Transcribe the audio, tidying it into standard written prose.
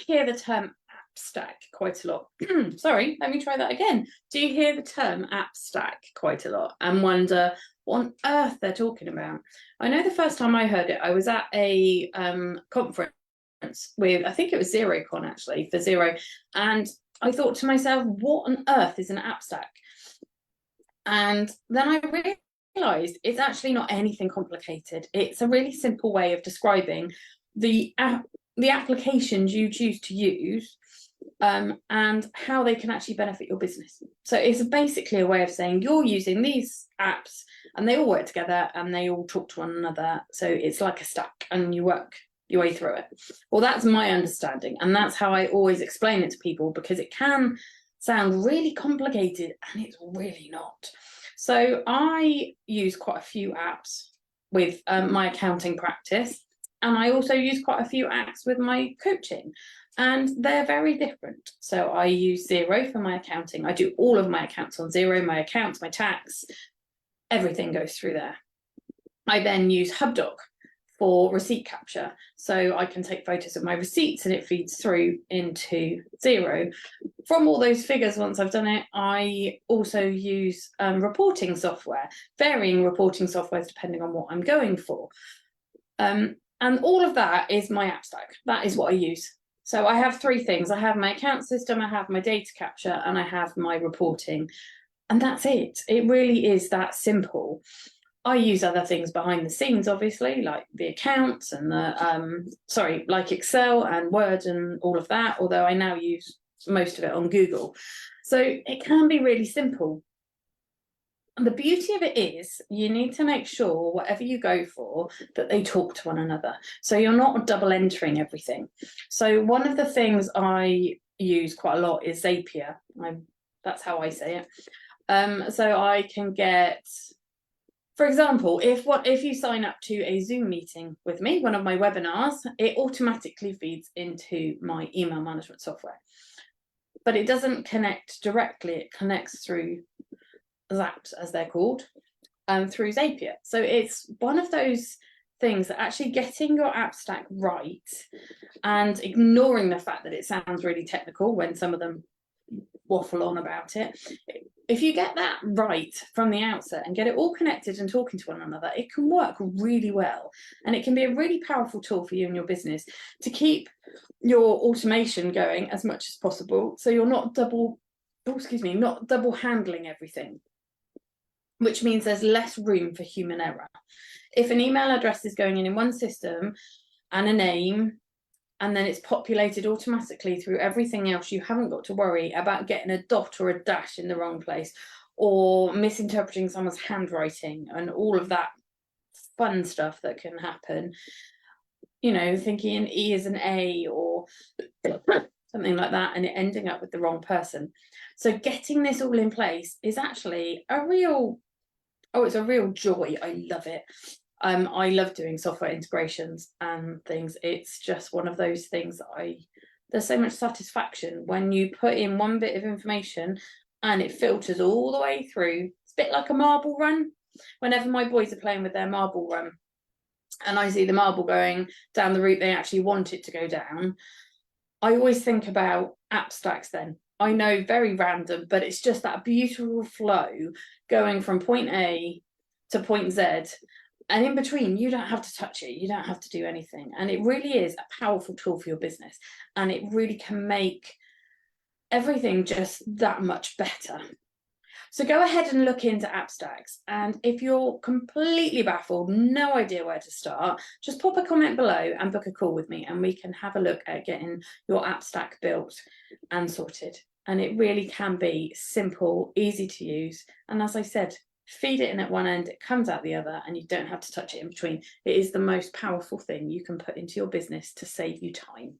hear the term app stack quite a lot? Sorry, let me try that again. Do you hear the term app stack quite a lot and wonder what on earth they're talking about? I know the first time I heard it, I was at a conference with, I think it was XeroCon actually, for Xero, and I thought to myself, what on earth is an app stack? And then I realized it's actually not anything complicated. It's a really simple way of describing the applications you choose to use, and how they can actually benefit your business. So it's basically a way of saying you're using these apps and they all work together and they all talk to one another. So it's like a stack and you work your way through it. Well, that's my understanding, and that's how I always explain it to people, because it can sound really complicated and it's really not. So I use quite a few apps with my accounting practice, and I also use quite a few apps with my coaching, and they're very different. So I use Xero for my accounting. I do all of my accounts on Xero, my accounts, my tax, everything goes through there. I then use HubDoc for receipt capture. So I can take photos of my receipts and it feeds through into Xero. From all those figures, once I've done it, I also use reporting software, varying reporting softwares depending on what I'm going for. And all of that is my app stack. That is what I use. So I have three things. I have my account system, I have my data capture, and I have my reporting. And that's it. It really is that simple. I use other things behind the scenes, obviously, like the accounts and the, like Excel and Word and all of that, although I now use most of it on Google. So it can be really simple. And the beauty of it is you need to make sure whatever you go for that they talk to one another. So you're not double entering everything. So one of the things I use quite a lot is Zapier. That's how I say it. So I can get, for example, if you sign up to a Zoom meeting with me, one of my webinars, it automatically feeds into my email management software. But it doesn't connect directly, it connects through Zaps, as they're called, through Zapier. So it's one of those things that actually getting your app stack right and ignoring the fact that it sounds really technical when some of them waffle on about it. If you get that right from the outset and get it all connected and talking to one another, it can work really well. And it can be a really powerful tool for you and your business to keep your automation going as much as possible. So you're not double handling everything, which means there's less room for human error. If an email address is going in one system and a name, and then it's populated automatically through everything else, you haven't got to worry about getting a dot or a dash in the wrong place or misinterpreting someone's handwriting and all of that fun stuff that can happen. You know, thinking an E is an A or something like that, and it ending up with the wrong person. So getting this all in place is actually it's a real joy. I love it. I love doing software integrations and things. It's just one of those things that there's so much satisfaction when you put in one bit of information and it filters all the way through. It's a bit like a marble run. Whenever my boys are playing with their marble run and I see the marble going down the route they actually want it to go down, I always think about app stacks then. I know, very random, but it's just that beautiful flow going from point A to point Z. And in between, you don't have to touch it. You don't have to do anything. And it really is a powerful tool for your business. And it really can make everything just that much better. So go ahead and look into app stacks. And if you're completely baffled, no idea where to start, just pop a comment below and book a call with me and we can have a look at getting your app stack built and sorted. And it really can be simple, easy to use. And as I said, feed it in at one end, it comes out the other, and you don't have to touch it in between. It is the most powerful thing you can put into your business to save you time.